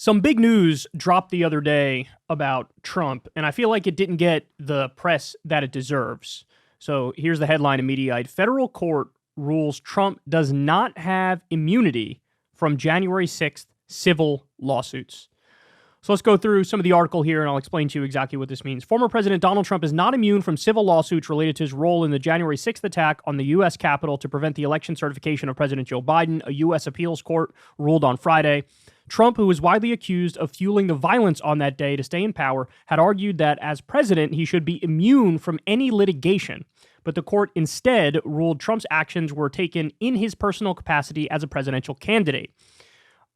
Some big news dropped the other day about Trump, and I feel like it didn't get the press that it deserves. So here's the headline immediate. Federal court rules Trump does not have immunity from January 6th civil lawsuits. So let's go through some of the article here, and I'll explain to you exactly what this means. Former President Donald Trump is not immune from civil lawsuits related to his role in the January 6th attack on the U.S. Capitol to prevent the election certification of President Joe Biden, a U.S. appeals court ruled on Friday. Trump, who was widely accused of fueling the violence on that day to stay in power, had argued that as president, he should be immune from any litigation. But the court instead ruled Trump's actions were taken in his personal capacity as a presidential candidate.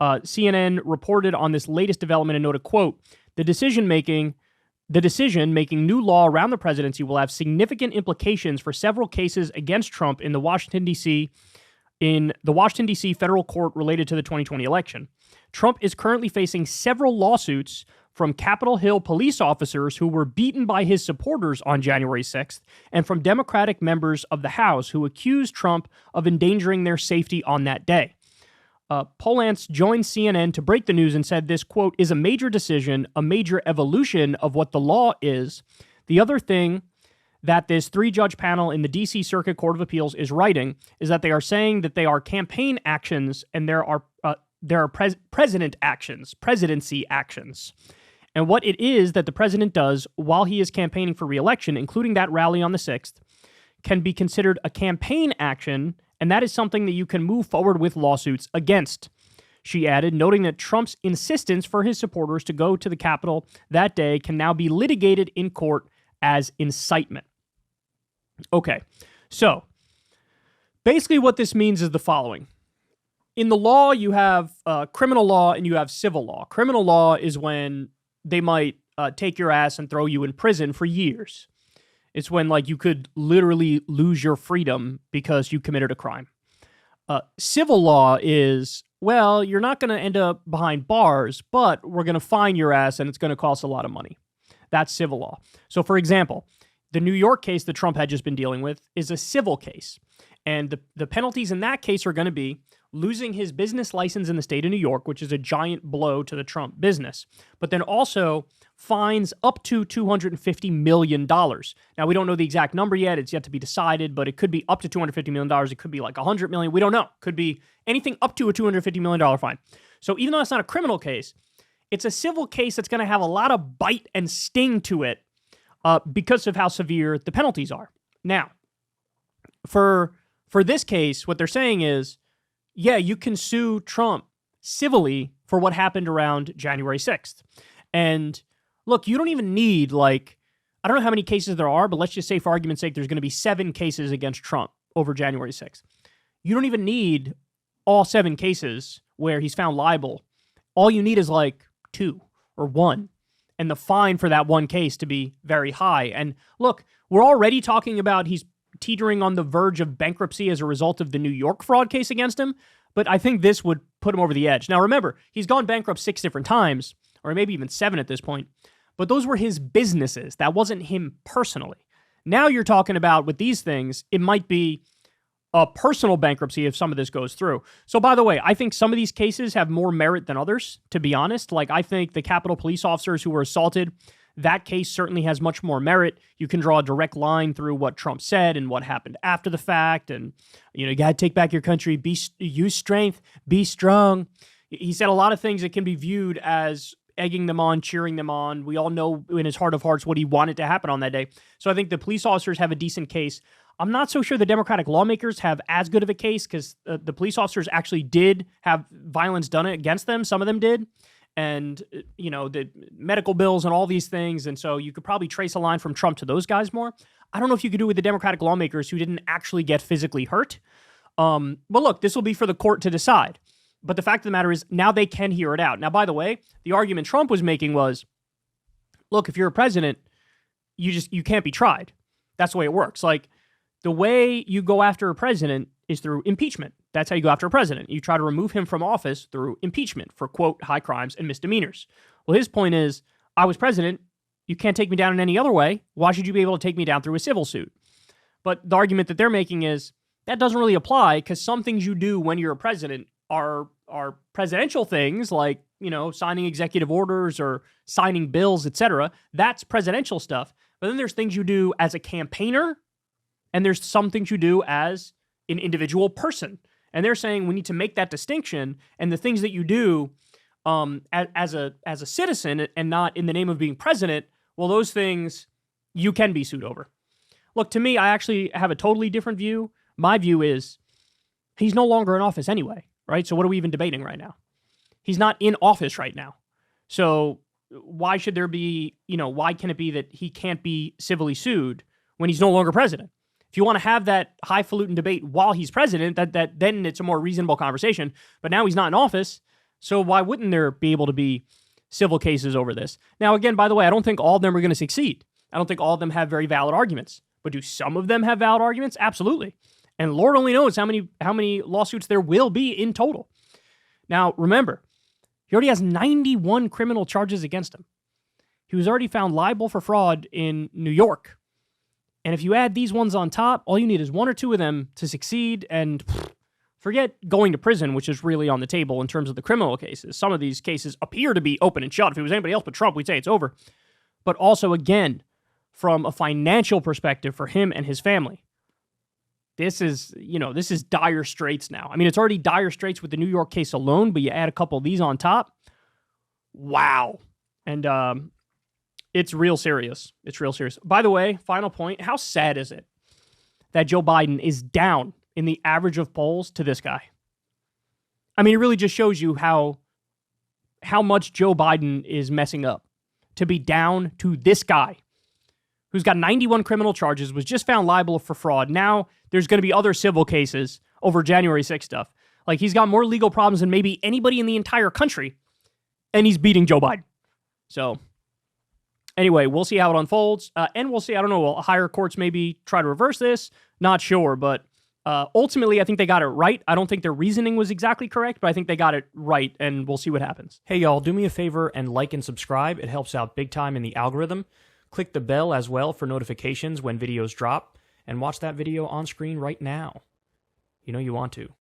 CNN reported on this latest development and noted, quote, the decision making new law around the presidency will have significant implications for several cases against Trump in the Washington, D.C. federal court related to the 2020 election. Trump is currently facing several lawsuits from Capitol Hill police officers who were beaten by his supporters on January 6th and from Democratic members of the House who accused Trump of endangering their safety on that day. Polance joined CNN to break the news and said this, quote, is a major decision, a major evolution of what the law is. The other thing that this three-judge panel in the D.C. Circuit Court of Appeals is writing is that they are saying that they are campaign actions and there are presidency actions. And what it is that the president does while he is campaigning for re-election, including that rally on the 6th, can be considered a campaign action, and that is something that you can move forward with lawsuits against. She added, noting that Trump's insistence for his supporters to go to the Capitol that day can now be litigated in court as incitement. Okay, so basically what this means is the following. In the law, you have criminal law and you have civil law. Criminal law is when they might take your ass and throw you in prison for years. It's when, like, you could literally lose your freedom because you committed a crime. Civil law is, well, you're not going to end up behind bars, but we're going to fine your ass and it's going to cost a lot of money. That's civil law. So, for example, the New York case that Trump had just been dealing with is a civil case. And the penalties in that case are going to be losing his business license in the state of New York, which is a giant blow to the Trump business, but then also fines up to $250 million. Now, we don't know the exact number yet. It's yet to be decided, but it could be up to $250 million. It could be like $100 million. We don't know. Could be anything up to a $250 million fine. So even though it's not a criminal case, it's a civil case that's going to have a lot of bite and sting to it because of how severe the penalties are. Now, for this case, what they're saying is, yeah, you can sue Trump civilly for what happened around January 6th. And look, you don't even need, like, I don't know how many cases there are, but let's just say for argument's sake, there's going to be 7 cases against Trump over January 6th. You don't even need all 7 cases where he's found liable. All you need is like 2 or 1. And the fine for that one case to be very high. And look, we're already talking about he's teetering on the verge of bankruptcy as a result of the New York fraud case against him, but I think this would put him over the edge. Now, remember, he's gone bankrupt 6 different times, or maybe even 7 at this point, but those were his businesses. That wasn't him personally. Now you're talking about, with these things, it might be a personal bankruptcy if some of this goes through. So, by the way, I think some of these cases have more merit than others, to be honest. Like, I think the Capitol police officers who were assaulted, that case certainly has much more merit. You can draw a direct line through what Trump said and what happened after the fact. And, you got to take back your country, use strength, be strong. He said a lot of things that can be viewed as egging them on, cheering them on. We all know in his heart of hearts what he wanted to happen on that day. So I think the police officers have a decent case. I'm not so sure the Democratic lawmakers have as good of a case because the police officers actually did have violence done against them. Some of them did. And, the medical bills and all these things. And so you could probably trace a line from Trump to those guys more. I don't know if you could do it with the Democratic lawmakers who didn't actually get physically hurt. But look, this will be for the court to decide. But the fact of the matter is now they can hear it out. Now, by the way, the argument Trump was making was, look, if you're a president, you can't be tried. That's the way it works. Like, the way you go after a president is through impeachment. That's how you go after a president. You try to remove him from office through impeachment for, quote, high crimes and misdemeanors. Well, his point is, I was president. You can't take me down in any other way. Why should you be able to take me down through a civil suit? But the argument that they're making is that doesn't really apply because some things you do when you're a president are presidential things like, signing executive orders or signing bills, etc. That's presidential stuff. But then there's things you do as a campaigner, and there's some things you do as an individual person. And they're saying we need to make that distinction, and the things that you do as a citizen and not in the name of being president, well, those things you can be sued over. Look, to me, I actually have a totally different view. My view is he's no longer in office anyway, right? So what are we even debating right now? He's not in office right now. So why should there be, why can it be that he can't be civilly sued when he's no longer president? If you want to have that highfalutin debate while he's president, that then it's a more reasonable conversation. But now he's not in office, so why wouldn't there be able to be civil cases over this? Now, again, by the way, I don't think all of them are going to succeed. I don't think all of them have very valid arguments. But do some of them have valid arguments? Absolutely. And Lord only knows how many lawsuits there will be in total. Now, remember, he already has 91 criminal charges against him. He was already found liable for fraud in New York. And if you add these ones on top, all you need is one or two of them to succeed, and forget going to prison, which is really on the table in terms of the criminal cases. Some of these cases appear to be open and shut. If it was anybody else but Trump, we'd say it's over. But also, again, from a financial perspective for him and his family, this is dire straits now. I mean, it's already dire straits with the New York case alone, but you add a couple of these on top. Wow. And it's real serious. It's real serious. By the way, final point, how sad is it that Joe Biden is down in the average of polls to this guy? I mean, it really just shows you how much Joe Biden is messing up to be down to this guy who's got 91 criminal charges, was just found liable for fraud. Now there's going to be other civil cases over January 6th stuff. Like, he's got more legal problems than maybe anybody in the entire country, and he's beating Joe Biden. So anyway, we'll see how it unfolds. And we'll see, I don't know, will higher courts maybe try to reverse this? Not sure, but ultimately, I think they got it right. I don't think their reasoning was exactly correct, but I think they got it right, and we'll see what happens. Hey, y'all, do me a favor and like and subscribe. It helps out big time in the algorithm. Click the bell as well for notifications when videos drop, and watch that video on screen right now. You know you want to.